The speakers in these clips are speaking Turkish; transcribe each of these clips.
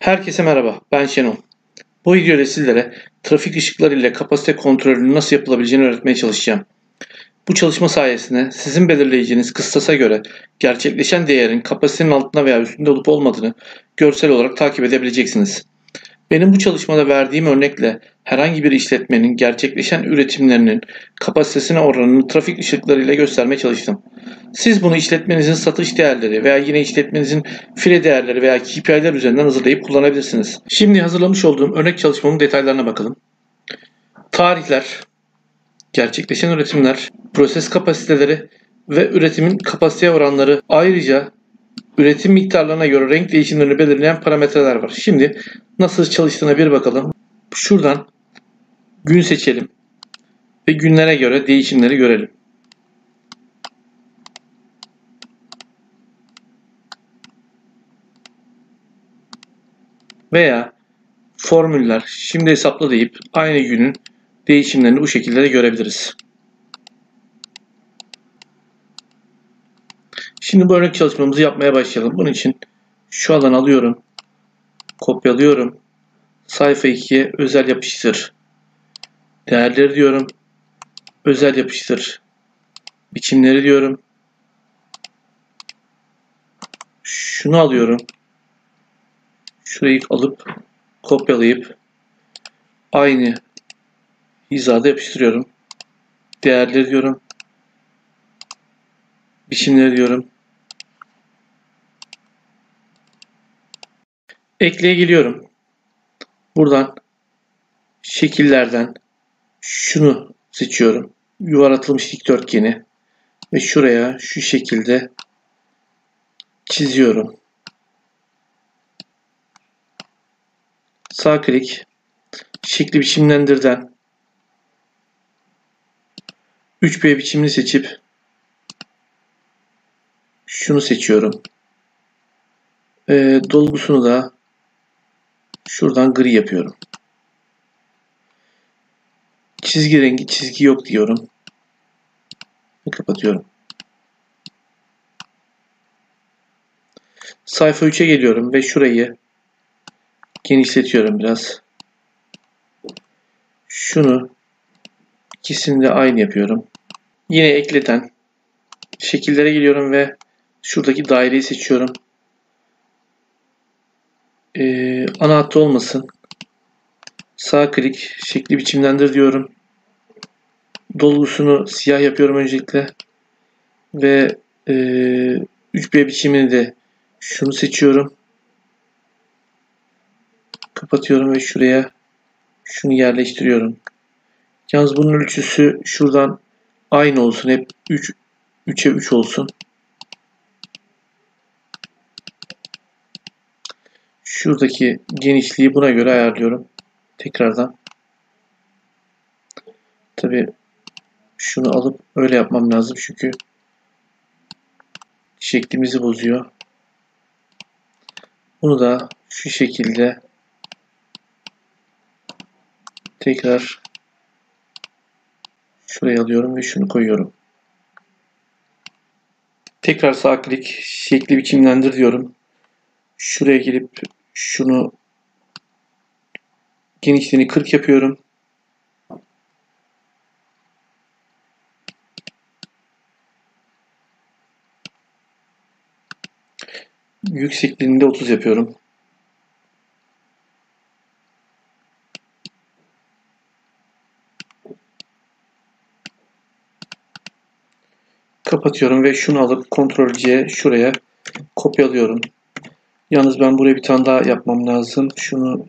Herkese merhaba, ben Şenol. Bu videoda sizlere trafik ışıkları ile kapasite kontrolünün nasıl yapılabileceğini öğretmeye çalışacağım. Bu çalışma sayesinde sizin belirleyeceğiniz kıstasa göre gerçekleşen değerin kapasitenin altında veya üstünde olup olmadığını görsel olarak takip edebileceksiniz. Benim bu çalışmada verdiğim örnekle herhangi bir işletmenin gerçekleşen üretimlerinin kapasitesine oranını trafik ışıkları ile göstermeye çalıştım. Siz bunu işletmenizin satış değerleri veya yine işletmenizin file değerleri veya KPI'ler üzerinden hazırlayıp kullanabilirsiniz. Şimdi hazırlamış olduğum örnek çalışmamın detaylarına bakalım. Tarihler, gerçekleşen üretimler, proses kapasiteleri ve üretimin kapasiteye oranları, ayrıca üretim miktarlarına göre renk değişimlerini belirleyen parametreler var. Şimdi nasıl çalıştığına bir bakalım. Şuradan gün seçelim ve günlere göre değişimleri görelim. Veya formüller şimdi hesapla deyip aynı günün değişimlerini bu şekilde de görebiliriz. Şimdi bu örnek çalışmamızı yapmaya başlayalım. Bunun için şu alanı alıyorum, kopyalıyorum, sayfa 2'ye özel yapıştır, değerleri diyorum, özel yapıştır, biçimleri diyorum, şunu alıyorum, şurayı alıp kopyalayıp aynı hizada yapıştırıyorum, değerleri diyorum, biçimleri diyorum, ekleye geliyorum. Buradan şekillerden şunu seçiyorum. Yuvarlatılmış dikdörtgeni ve şuraya şu şekilde çiziyorum. Sağ klik, şekli biçimlendirden 3B biçimini seçip şunu seçiyorum. Dolgusunu da şuradan gri yapıyorum. Çizgi rengi çizgi yok diyorum. Ve kapatıyorum. Sayfa 3'e geliyorum ve şurayı genişletiyorum biraz. Şunu ikisini de aynı yapıyorum. Yine ekleten şekillere geliyorum ve şuradaki daireyi seçiyorum. Ana hattı olmasın. Sağ klik şekli biçimlendir diyorum. Dolgusunu siyah yapıyorum öncelikle. Ve 3B biçimini de şunu seçiyorum. Kapatıyorum ve şuraya şunu yerleştiriyorum. Yalnız bunun ölçüsü şuradan aynı olsun. Hep 3'e 3 olsun. Şuradaki genişliği buna göre ayarlıyorum. Tekrardan. Tabi şunu alıp öyle yapmam lazım çünkü şeklimizi bozuyor. Bunu da şu şekilde tekrar şuraya alıyorum ve şunu koyuyorum. Tekrar sağ klik şekli biçimlendir diyorum. Şuraya gelip şunu genişliğini 40 yapıyorum. Yüksekliğini de 30 yapıyorum. Kapatıyorum ve şunu alıp Ctrl C şuraya kopyalıyorum. Yalnız ben buraya bir tane daha yapmam lazım. Şunu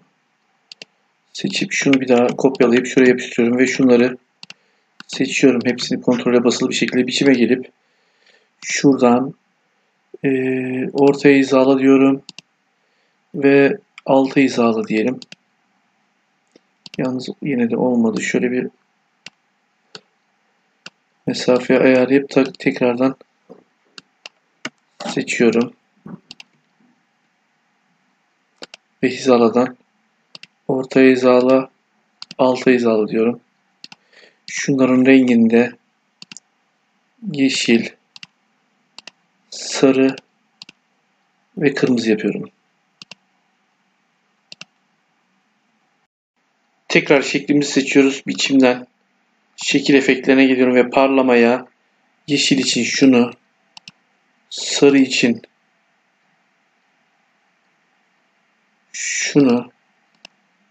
seçip şunu bir daha kopyalayıp şuraya yapıştırıyorum ve şunları seçiyorum. Hepsini kontrole basılı bir şekilde biçime gelip şuradan ortaya hizala diyorum ve alta hizala diyelim. Yalnız yine de olmadı. Şöyle bir mesafeye ayarlayıp tekrardan seçiyorum. Ve hizaladan ortaya hizala, alta hizala diyorum. Şunların rengini de yeşil, sarı ve kırmızı yapıyorum. Tekrar şeklimizi seçiyoruz. Biçimden şekil efektlerine geliyorum ve parlamaya, yeşil için şunu, sarı için şunu,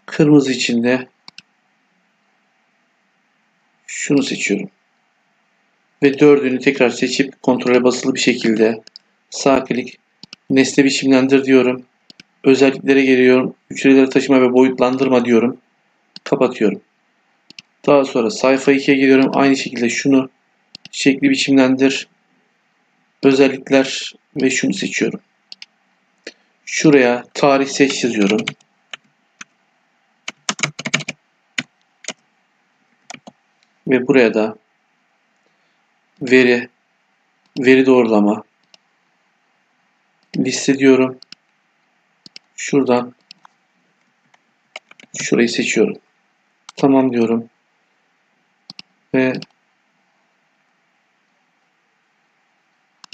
kırmızı için de şunu seçiyorum. Ve dördünü tekrar seçip kontrole basılı bir şekilde sağ klik nesne biçimlendir diyorum. Özelliklere geliyorum. Hücreleri taşıma ve boyutlandırma diyorum. Kapatıyorum. Daha sonra sayfa 2'ye geliyorum. Aynı şekilde şunu şekli biçimlendir. Özellikler ve şunu seçiyorum. Şuraya tarih seç yazıyorum. Ve buraya da veri doğrulama liste diyorum. Şuradan şurayı seçiyorum. Tamam diyorum. Ve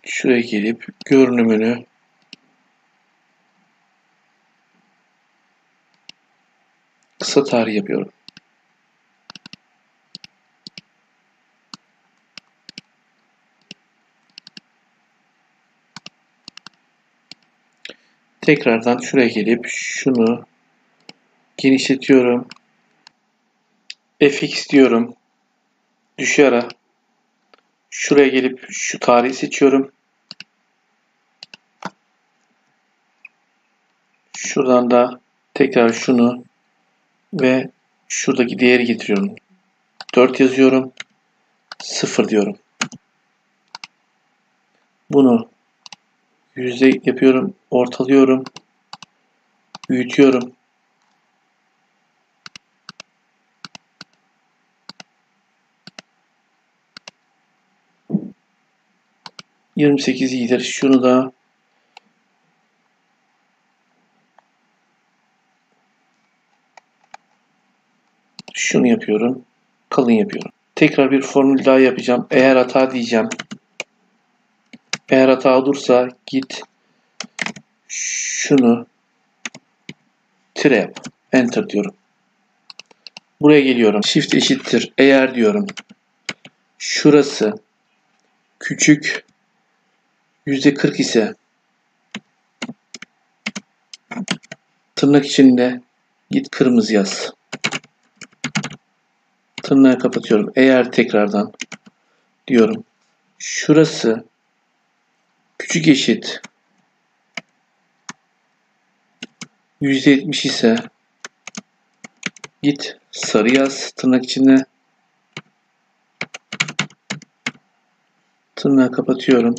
şuraya gelip görünümünü kısa tarih yapıyorum. Tekrardan şuraya gelip şunu genişletiyorum. FX diyorum. Düşü ara. Şuraya gelip şu tarihi seçiyorum. Şuradan da tekrar şunu ve şuradaki değeri getiriyorum. 4 yazıyorum. 0 diyorum. Bunu yüzde yapıyorum. Ortalıyorum. Büyütüyorum. %28 iyidir. Şunu da şunu yapıyorum. Kalın yapıyorum. Tekrar bir formül daha yapacağım. Eğer hata diyeceğim. Eğer hata olursa git şunu tire yap. Enter diyorum. Buraya geliyorum. Shift eşittir. Eğer diyorum. Şurası küçük %40 ise tırnak içinde git kırmızı yaz. Tırnağı kapatıyorum. Eğer tekrardan diyorum. Şurası küçük eşit %70 ise git sarı yaz tırnak içinde. Tırnağı kapatıyorum.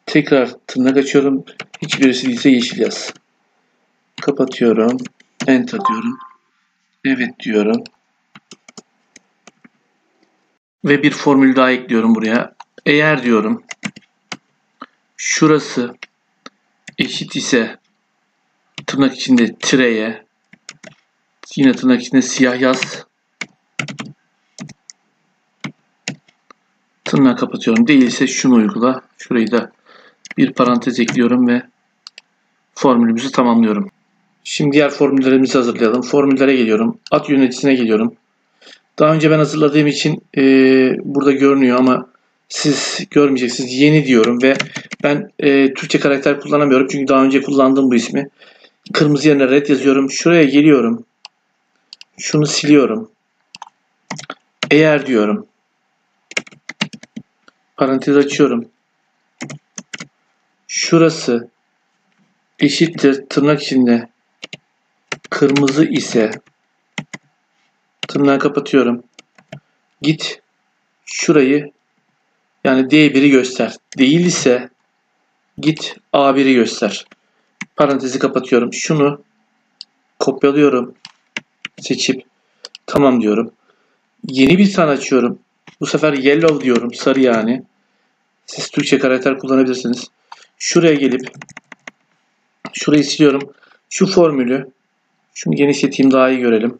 Tekrar tırnak açıyorum. Hiçbirisi değilse yeşil yaz. Kapatıyorum. Enter diyorum. Evet diyorum. Ve bir formül daha ekliyorum buraya. Eğer diyorum şurası eşit ise tırnak içinde tireye yine tırnak içinde siyah yaz. Tırnağı kapatıyorum. Değilse şunu uygula. Şurayı da bir parantez ekliyorum ve formülümüzü tamamlıyorum. Şimdi diğer formüllerimizi hazırlayalım. Formüllere geliyorum. At yöneticisine geliyorum. Daha önce ben hazırladığım için burada görünüyor ama siz görmeyeceksiniz. Yeni diyorum ve ben Türkçe karakter kullanamıyorum. Çünkü daha önce kullandım bu ismi. Kırmızı yerine red yazıyorum. Şuraya geliyorum. Şunu siliyorum. Eğer diyorum. Parantez açıyorum. Şurası eşittir tırnak içinde kırmızı ise tırnağı kapatıyorum. Git şurayı yani D1'i göster. Değil ise git A1'i göster. Parantezi kapatıyorum. Şunu kopyalıyorum. Seçip tamam diyorum. Yeni bir tane açıyorum. Bu sefer yellow diyorum. Sarı yani. Siz Türkçe karakter kullanabilirsiniz. Şuraya gelip şurayı siliyorum. Şu formülü şunu genişleteyim daha iyi görelim.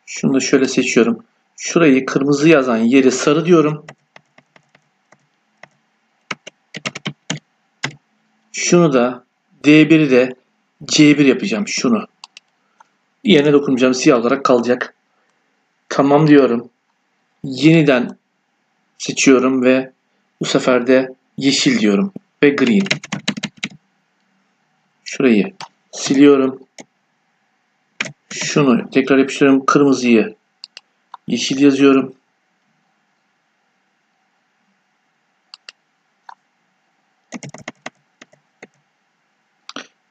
Şunu da şöyle seçiyorum. Şurayı kırmızı yazan yeri sarı diyorum. Şunu da D1'i de C1 yapacağım. Şunu. Diğerine dokunmayacağım. Siyah olarak kalacak. Tamam diyorum. Yeniden seçiyorum ve bu sefer de yeşil diyorum. Ve green. Şurayı siliyorum. Şunu tekrar yapıştırıyorum. Kırmızıyı yeşil yazıyorum.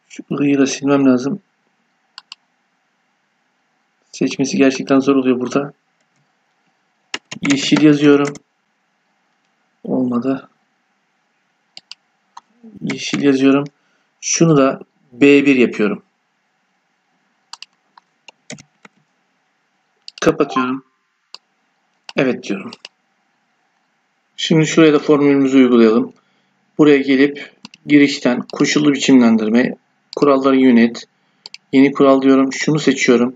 Şu ı'yı da silmem lazım. Seçmesi gerçekten zor oluyor burada. Yeşil yazıyorum. Olmadı. Yeşil yazıyorum. Şunu da B1 yapıyorum. Kapatıyorum. Evet diyorum. Şimdi şuraya da formülümüzü uygulayalım. Buraya gelip girişten koşullu biçimlendirme, kuralları yönet, yeni kural diyorum. Şunu seçiyorum.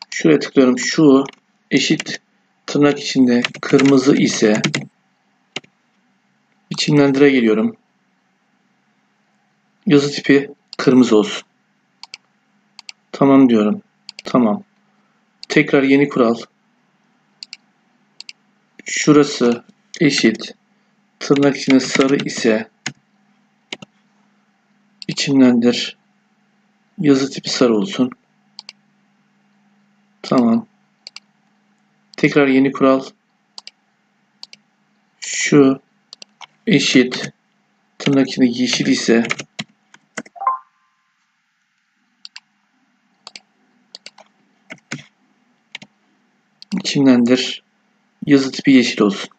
Şuraya tıklıyorum. Şu eşit tırnak içinde kırmızı ise biçimlendire geliyorum. Yazı tipi kırmızı olsun. Tamam diyorum. Tamam. Tekrar yeni kural. Şurası eşit tırnak içinde sarı ise biçimlendir. Yazı tipi sarı olsun. Tamam. Tekrar yeni kural. Şu eşit tırnak içinde yeşil ise biçimlendir. Yazı tipi yeşil olsun.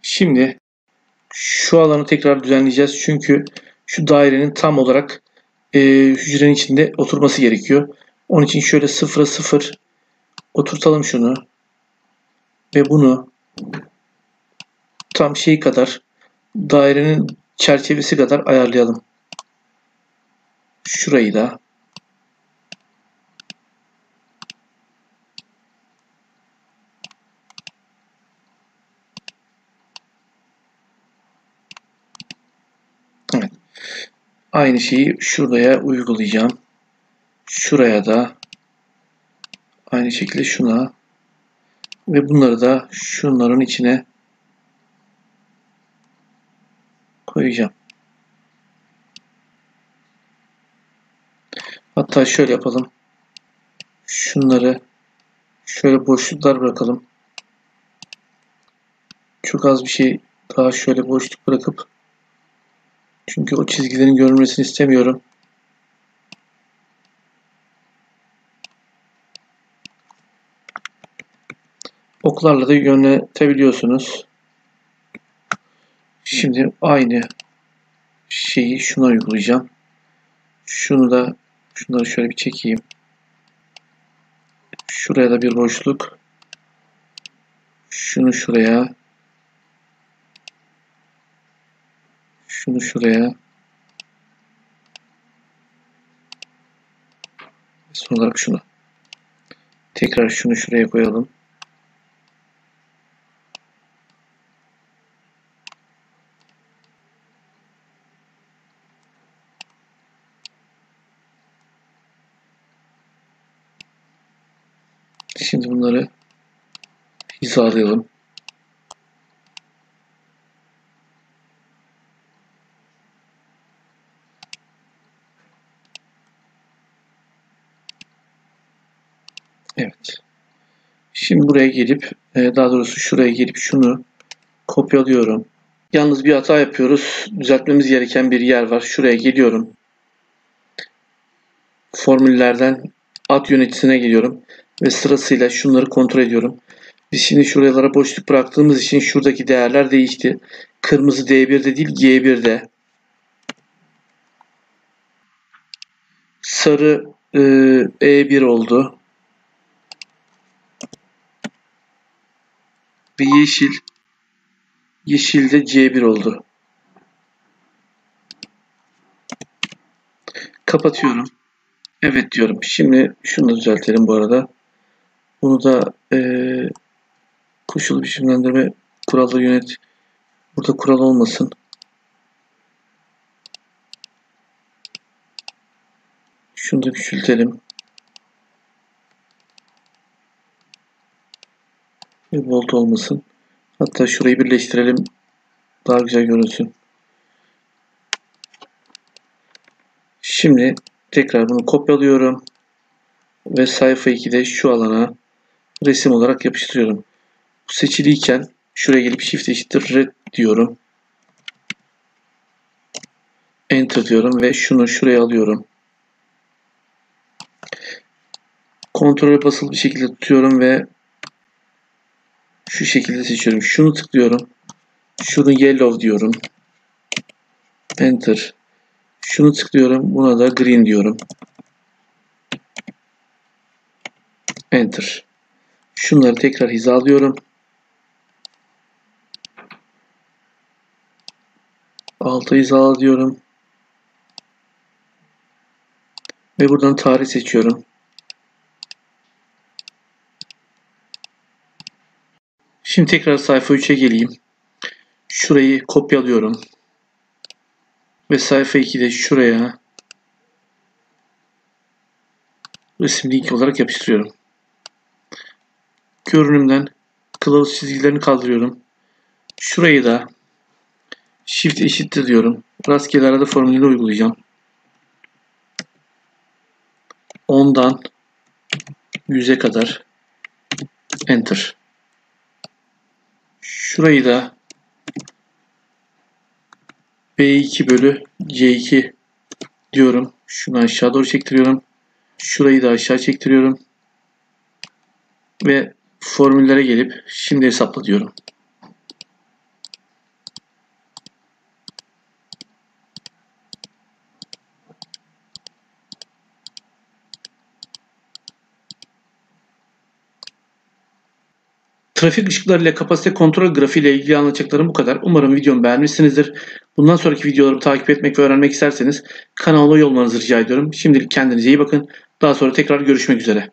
Şimdi şu alanı tekrar düzenleyeceğiz. Çünkü şu dairenin tam olarak hücrenin içinde oturması gerekiyor. Onun için şöyle 0'a 0 oturtalım şunu. Ve bunu tam şey kadar dairenin çerçevesi kadar ayarlayalım. Şurayı da evet. Aynı şeyi şuraya uygulayacağım. Şuraya da aynı şekilde şuna ve bunları da şunların içine koyacağım. Hatta şöyle yapalım. Şunları şöyle boşluklar bırakalım. Çok az bir şey daha şöyle boşluk bırakıp çünkü o çizgilerin görünmesini istemiyorum. Oklarla da yönetebiliyorsunuz. Şimdi aynı şeyi şuna uygulayacağım. Şunları şöyle bir çekeyim. Şuraya da bir boşluk. Şunu şuraya. Şunu şuraya. Son olarak şunu. Tekrar şunu şuraya koyalım. Şimdi bunları hizalayalım. Evet. Şimdi buraya gelip daha doğrusu şuraya gelip şunu kopyalıyorum. Yalnız bir hata yapıyoruz. Düzeltmemiz gereken bir yer var. Şuraya geliyorum. Formüllerden ad yöneticisine geliyorum. Ve sırasıyla şunları kontrol ediyorum. Biz şimdi şuralara boşluk bıraktığımız için şuradaki değerler değişti. Kırmızı D1'de değil G1'de. Sarı E1 oldu. Ve yeşil de C1 oldu. Kapatıyorum. Evet diyorum. Şimdi şunu düzeltelim bu arada. Bunu da koşullu biçimlendirme kuralları yönet. Burada kural olmasın. Şunu da küçültelim. Bir volt olmasın. Hatta şurayı birleştirelim. Daha güzel görünsün. Şimdi tekrar bunu kopyalıyorum. Ve sayfa 2'de şu alana resim olarak yapıştırıyorum. Bu seçiliyken şuraya gelip Shift eşittir red diyorum. Enter diyorum ve şunu şuraya alıyorum. Kontrole basılı bir şekilde tutuyorum ve şu şekilde seçiyorum. Şunu tıklıyorum. Şunu yellow diyorum. Enter. Şunu tıklıyorum. Buna da green diyorum. Enter. Şunları tekrar hizalıyorum. Alta hizala diyorum. Ve buradan tarih seçiyorum. Şimdi tekrar sayfa 3'e geleyim. Şurayı kopyalıyorum. Ve sayfa 2'de şuraya resim linki olarak yapıştırıyorum. Görünümden kılavuz çizgilerini kaldırıyorum. Şurayı da Shift eşittir diyorum. Rastgele arada formülünü uygulayacağım. 10'dan 100'e kadar Enter. Şurayı da B2 bölü C2 diyorum. Şunu aşağı doğru çektiriyorum. Şurayı da aşağı çektiriyorum. Ve formüllere gelip şimdi hesapla diyorum. Trafik ışıkları ile kapasite kontrol grafiği ile ilgili anlatacaklarım bu kadar. Umarım videomu beğenmişsinizdir. Bundan sonraki videolarımı takip etmek ve öğrenmek isterseniz kanalıma üye olmanızı rica ediyorum. Şimdilik kendinize iyi bakın. Daha sonra tekrar görüşmek üzere.